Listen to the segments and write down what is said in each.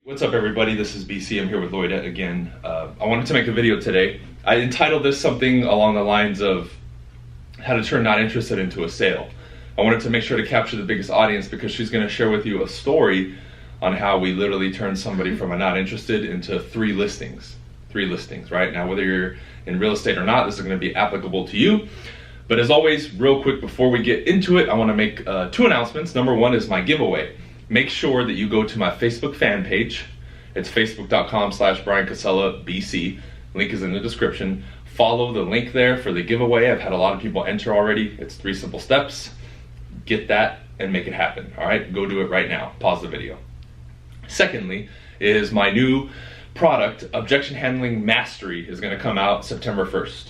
What's up everybody, this is BC, I'm here with Loida again. I wanted to make a video today. I entitled this something along the lines of how to turn not interested into a sale. I wanted to make sure to capture the biggest audience because she's going to share with you a story on how we literally turned somebody from a not interested into three listings, right? Now whether you're in real estate or not, this is going to be applicable to you. But as always, real quick before we get into it, I want to make two announcements. Number one is my giveaway. Make sure that you go to my Facebook fan page. It's facebook.com/BrianCasella.bc. Link is in the description. Follow the link there for the giveaway. I've had a lot of people enter already. It's 3 simple steps. Get that and make it happen. All right, go do it right now. Pause the video. Secondly is my new product, Objection Handling Mastery, is going to come out September 1st.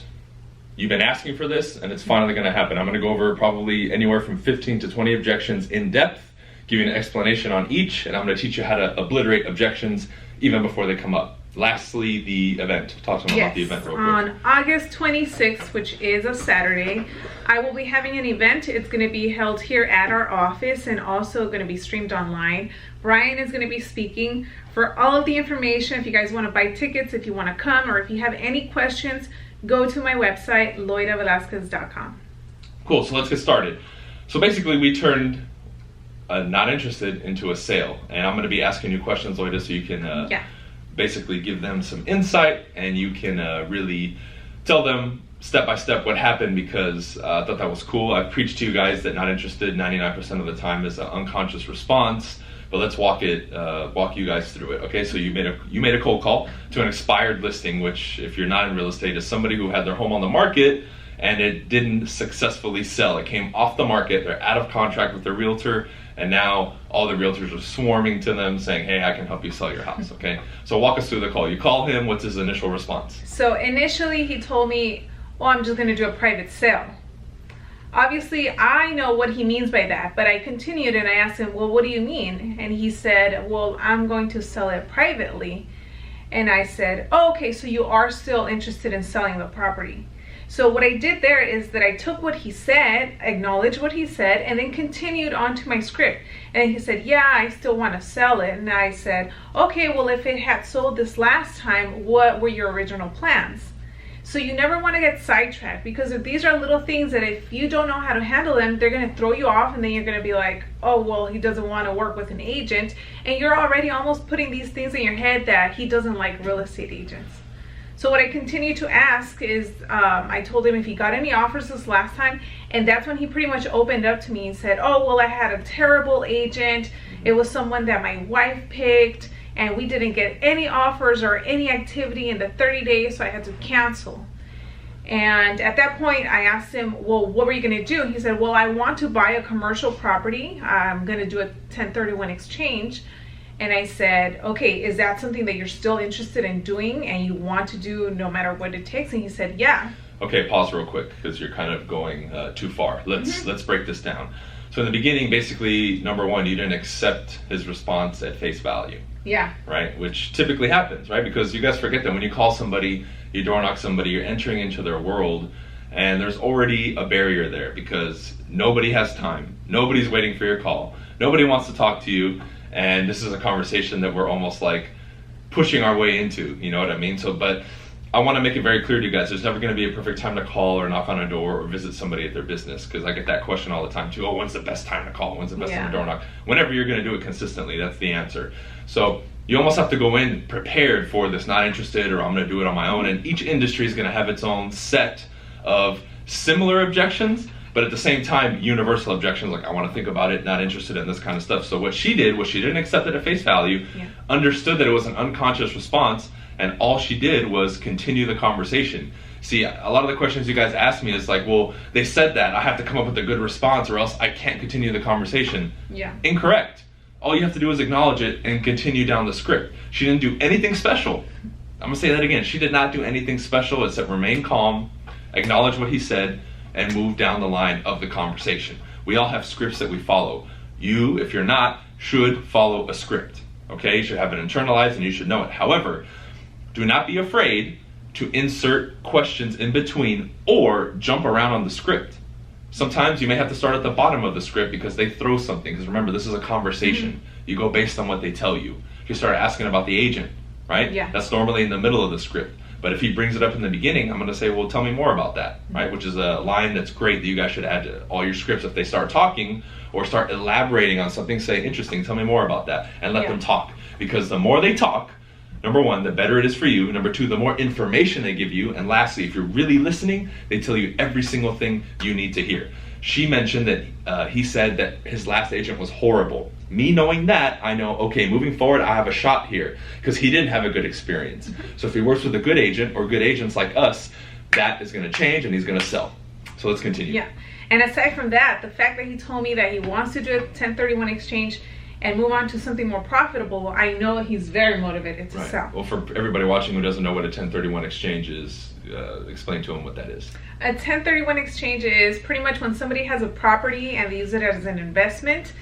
You've been asking for this and it's finally going to happen. I'm going to go over probably anywhere from 15 to 20 objections in depth, give you an explanation on each, and I'm going to teach you how to obliterate objections even before they come up. Lastly, the event. Talk to them about the event real quick. On August 26th, which is a Saturday, I will be having an event. It's going to be held here at our office and also going to be streamed online. Brian is going to be speaking. For all of the information, if you guys want to buy tickets, if you want to come, or if you have any questions, go to my website, loidavelasquez.com. Cool, so let's get started. So basically we turned not interested into a sale, and I'm going to be asking you questions, Loida, so you can basically give them some insight and you can really tell them step by step what happened, because I thought that was cool. I've preached to you guys that not interested 99% of the time is an unconscious response, but let's walk you guys through it. Okay, so you made a cold call to an expired listing, which if you're not in real estate is somebody who had their home on the market and it didn't successfully sell. It came off the market, they're out of contract with their realtor, and now all the realtors are swarming to them saying, hey, I can help you sell your house, okay? So walk us through the call. You call him, what's his initial response? So initially he told me, well, I'm just gonna do a private sale. Obviously, I know what he means by that, but I continued and I asked him, well, what do you mean? And he said, well, I'm going to sell it privately. And I said, oh, okay, so you are still interested in selling the property. So what I did there is that I took what he said, acknowledged what he said, and then continued on to my script. And he said, yeah, I still want to sell it. And I said, okay, well, if it had sold this last time, what were your original plans? So you never want to get sidetracked, because if these are little things that if you don't know how to handle them, they're going to throw you off, and then you're going to be like, oh, well, he doesn't want to work with an agent. And you're already almost putting these things in your head that he doesn't like real estate agents. So what I continue to ask is, I told him if he got any offers this last time, and that's when he pretty much opened up to me and said, oh, well, I had a terrible agent. It was someone that my wife picked, and we didn't get any offers or any activity in the 30 days, so I had to cancel. And at that point, I asked him, well, what were you going to do? And he said, well, I want to buy a commercial property. I'm going to do a 1031 exchange. And I said, okay, is that something that you're still interested in doing and you want to do no matter what it takes? And he said, yeah. Okay, pause real quick because you're kind of going too far. Let's break this down. So in the beginning, basically, number one, you didn't accept his response at face value. Yeah. Right, which typically happens, right? Because you guys forget that when you call somebody, you door knock somebody, you're entering into their world, and there's already a barrier there because nobody has time. Nobody's waiting for your call. Nobody wants to talk to you. And this is a conversation that we're almost like pushing our way into, you know what I mean? So, but I want to make it very clear to you guys, there's never going to be a perfect time to call or knock on a door or visit somebody at their business, because I get that question all the time too. Oh, when's the best time to call? When's the best time to door knock? Whenever you're going to do it consistently, that's the answer. So you almost have to go in prepared for this, not interested, or I'm going to do it on my own. And each industry is going to have its own set of similar objections, but at the same time, universal objections, like I want to think about it, not interested in this kind of stuff. So what she did was she didn't accept it at face value, understood that it was an unconscious response, and all she did was continue the conversation. See, a lot of the questions you guys ask me is like, well, they said that, I have to come up with a good response or else I can't continue the conversation. Yeah. Incorrect. All you have to do is acknowledge it and continue down the script. She didn't do anything special. I'm gonna say that again. She did not do anything special except remain calm, acknowledge what he said, and move down the line of the conversation. We all have scripts that we follow. You, if you're not, should follow a script. Okay, you should have it internalized and you should know it. However, do not be afraid to insert questions in between or jump around on the script. Sometimes you may have to start at the bottom of the script because they throw something. Because remember, this is a conversation. You go based on what they tell you. if you start asking about the agent, right? Yeah. That's normally in the middle of the script. But if he brings it up in the beginning, I'm going to say, well, tell me more about that, right? Which is a line that's great that you guys should add to all your scripts. If they start talking or start elaborating on something, say, interesting, tell me more about that, and let them talk. Because the more they talk, number one, the better it is for you. Number two, the more information they give you. And lastly, if you're really listening, they tell you every single thing you need to hear. She mentioned that he said that his last agent was horrible. Me knowing that, I know, okay, moving forward, I have a shot here, because he didn't have a good experience. So if he works with a good agent or good agents like us, that is going to change and he's going to sell. So let's continue. Yeah. And aside from that, the fact that he told me that he wants to do a 1031 exchange and move on to something more profitable, I know he's very motivated to sell. Well, for everybody watching who doesn't know what a 1031 exchange is, explain to them what that is. A 1031 exchange is pretty much when somebody has a property and they use it as an investment.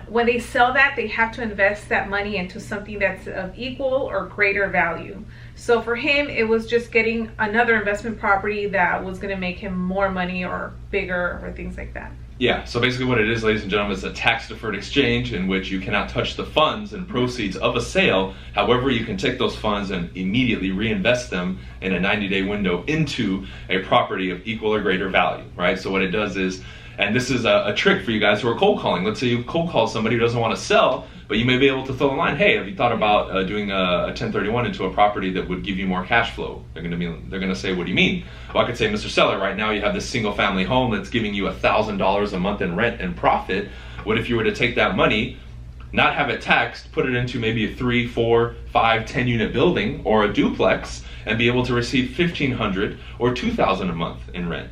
When they sell that, they have to invest that money into something that's of equal or greater value. So for him, it was just getting another investment property that was going to make him more money or bigger or things like that. Yeah, so basically what it is, ladies and gentlemen, is a tax-deferred exchange in which you cannot touch the funds and proceeds of a sale. However, you can take those funds and immediately reinvest them in a 90-day window into a property of equal or greater value, right? So what it does is, and this is a trick for you guys who are cold calling. Let's say you cold call somebody who doesn't want to sell, but you may be able to throw a line, hey, have you thought about doing a 1031 into a property that would give you more cash flow? They're going to say, what do you mean? Well, I could say, Mr. Seller, right now you have this single family home that's giving you $1,000 a month in rent and profit. What if you were to take that money, not have it taxed, put it into maybe a 3, 4, 5, 10 unit building or a duplex and be able to receive $1,500 or $2,000 a month in rent?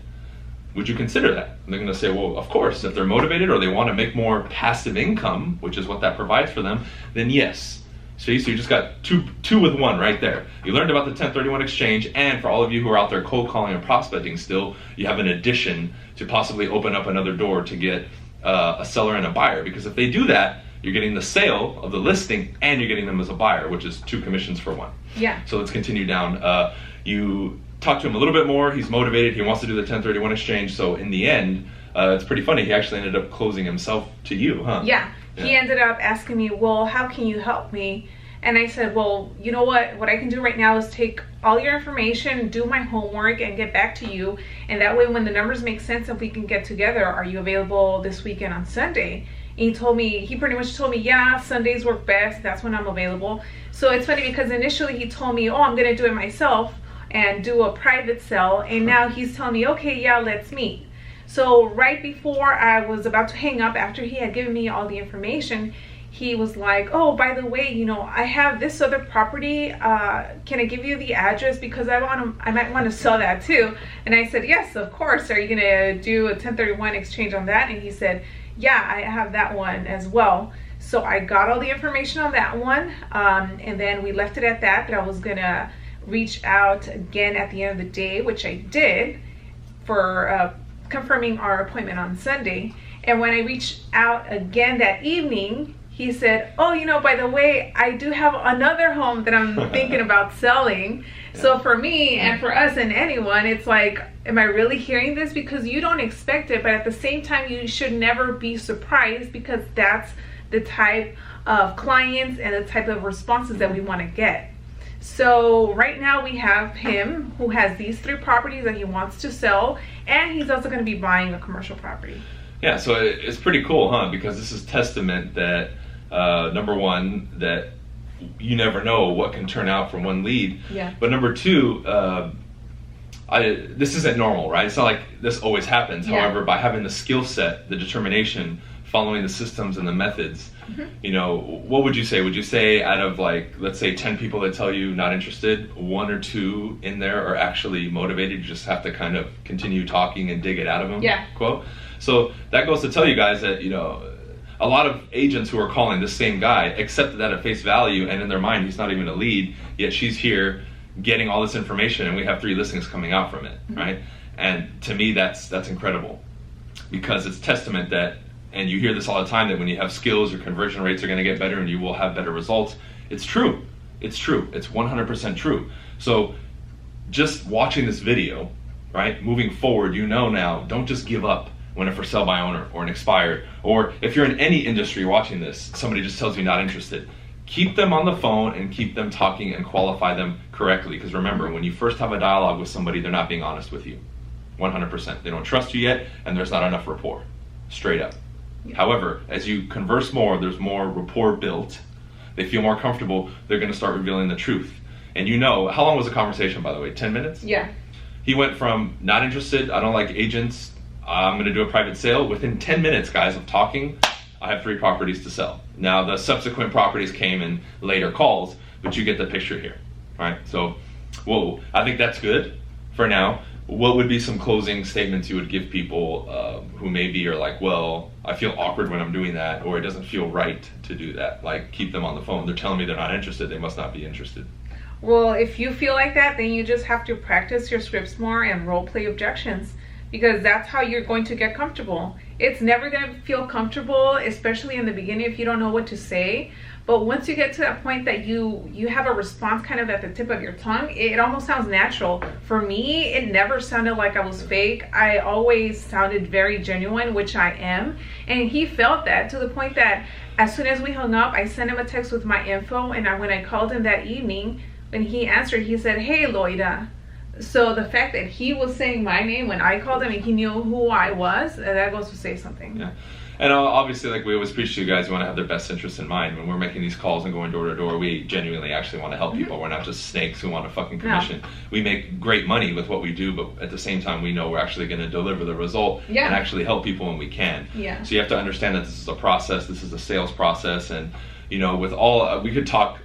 Would you consider that? And they're going to say, well, of course, if they're motivated or they want to make more passive income, which is what that provides for them, then yes. See, so you just got two with one right there. You learned about the 1031 exchange, and for all of you who are out there cold calling and prospecting still, you have an addition to possibly open up another door to get a seller and a buyer. Because if they do that, you're getting the sale of the listing and you're getting them as a buyer, which is 2 commissions for 1. Yeah. So let's continue down. You talk to him a little bit more. He's motivated. He wants to do the 1031 exchange. So in the end, it's pretty funny. He actually ended up closing himself to you, huh? Yeah. He ended up asking me, well, how can you help me? And I said, well, you know what I can do right now is take all your information, do my homework, and get back to you. And that way, when the numbers make sense, if we can get together, are you available this weekend on Sunday? And he pretty much told me, yeah, Sundays work best. That's when I'm available. So it's funny because initially he told me, oh, I'm going to do it myself and do a private sale. And now he's telling me, okay, yeah, let's meet. So right before I was about to hang up, after he had given me all the information, he was like, oh, by the way, I have this other property. Can I give you the address? Because I might want to sell that too. And I said, yes, of course. Are you going to do a 1031 exchange on that? And he said, yeah, I have that one as well. So I got all the information on that one. And then we left it at that I was going to reach out again at the end of the day, which I did, for confirming our appointment on Sunday. And when I reached out again that evening, he said, oh, by the way, I do have another home that I'm thinking about selling. Yeah. So for me and for us and anyone, it's like, am I really hearing this? Because you don't expect it, but at the same time, you should never be surprised, because that's the type of clients and the type of responses that we want to get. So right now we have him who has these 3 properties that he wants to sell, and he's also going to be buying a commercial property. Yeah, so it's pretty cool, huh? Because this is testament that, number one, that you never know what can turn out from one lead. Yeah. But number two, this isn't normal, right? It's not like this always happens. Yeah. However, by having the skill set, the determination, following the systems and the methods, what would you say? Would you say out of, like, let's say 10 people that tell you not interested, 1 or 2 in there are actually motivated? You just have to kind of continue talking and dig it out of them. Yeah. Quote. So that goes to tell you guys that, a lot of agents who are calling this same guy accepted that at face value, and in their mind he's not even a lead, yet she's here getting all this information, and we have 3 listings coming out from it, right? And to me, that's incredible, because it's testament that, and you hear this all the time, that when you have skills, your conversion rates are going to get better and you will have better results. It's true. It's true. It's 100% true. So just watching this video, right, moving forward, now, don't just give up when a for sale by owner or an expired, or if you're in any industry watching this, somebody just tells you not interested. keep them on the phone and keep them talking and qualify them correctly. Because remember, when you first have a dialogue with somebody, they're not being honest with you. 100%. They don't trust you yet, and there's not enough rapport. Straight up. Yeah. However, as you converse more, there's more rapport built. They feel more comfortable. They're going to start revealing the truth. And you know, how long was the conversation, by the way? 10 minutes? Yeah. He went from not interested, I don't like agents, I'm going to do a private sale. Within 10 minutes, guys, of talking, I have 3 properties to sell. Now, the subsequent properties came in later calls, but you get the picture here, right? So, whoa, I think that's good for now. What would be some closing statements you would give people who maybe are like, well, I feel awkward when I'm doing that, or it doesn't feel right to do that? Like, keep them on the phone. They're telling me they're not interested. They must not be interested. Well, if you feel like that, then you just have to practice your scripts more and role play objections, because that's how you're going to get comfortable. It's never going to feel comfortable, especially in the beginning, if you don't know what to say. But once you get to that point that you have a response kind of at the tip of your tongue, it almost sounds natural. For me, it never sounded like I was fake. I always sounded very genuine, which I am. And he felt that, to the point that as soon as we hung up, I sent him a text with my info. And when I called him that evening, when he answered, he said, "Hey, Loida." So the fact that he was saying my name when I called him and he knew who I was, that goes to say something. Yeah. And obviously, like we always preach to you guys, we want to have their best interests in mind. When we're making these calls and going door to door, we genuinely actually want to help people. We're not just snakes who want a fucking commission. No. We make great money with what we do, but at the same time, we know we're actually going to deliver the result and actually help people when we can. Yeah. So you have to understand that this is a process. This is a sales process. And, you know, with all, I could talk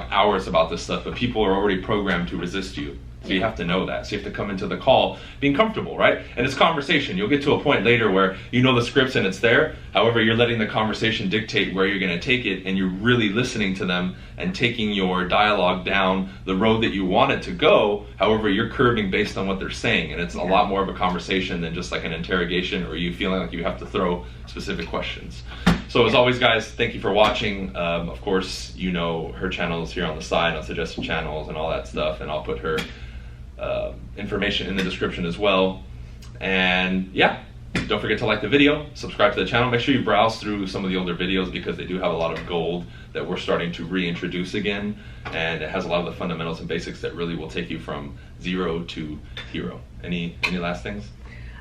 hours about this stuff, but people are already programmed to resist you. So you have to know that. So you have to come into the call being comfortable, right? And it's conversation. You'll get to a point later where you know the scripts and it's there. However, you're letting the conversation dictate where you're going to take it, and you're really listening to them and taking your dialogue down the road that you want it to go. However, you're curving based on what they're saying, and it's a lot more of a conversation than just like an interrogation or you feeling like you have to throw specific questions. So as always, guys, thank you for watching. Of course, you know her channel is here on the side, on suggested channels and all that stuff, and I'll put her information in the description as well. And yeah, don't forget to like the video, subscribe to the channel. Make sure you browse through some of the older videos, because they do have a lot of gold that we're starting to reintroduce again, and it has a lot of the fundamentals and basics that really will take you from 0 to hero. Any last things?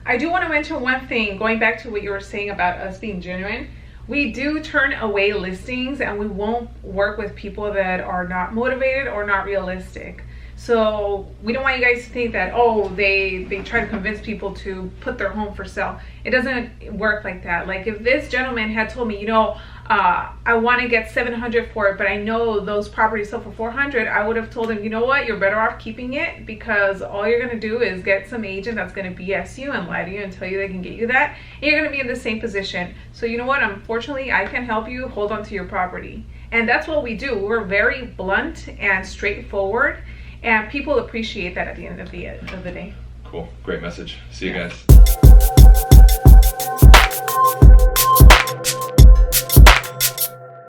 I do want to mention one thing, going back to what you were saying about us being genuine. We do turn away listings, and we won't work with people that are not motivated or not realistic. So we don't want you guys to think that, oh, they try to convince people to put their home for sale. It doesn't work like that. Like if this gentleman had told me, you know, I want to get $700 for it, but I know those properties sell for $400, I would have told him, you know what, you're better off keeping it, because all you're going to do is get some agent that's going to BS you and lie to you and tell you they can get you that, and you're going to be in the same position. So you know what, unfortunately, I can help you hold on to your property. And that's what we do. We're very blunt and straightforward, and people appreciate that at the end of the day. Cool. Great message. See you guys.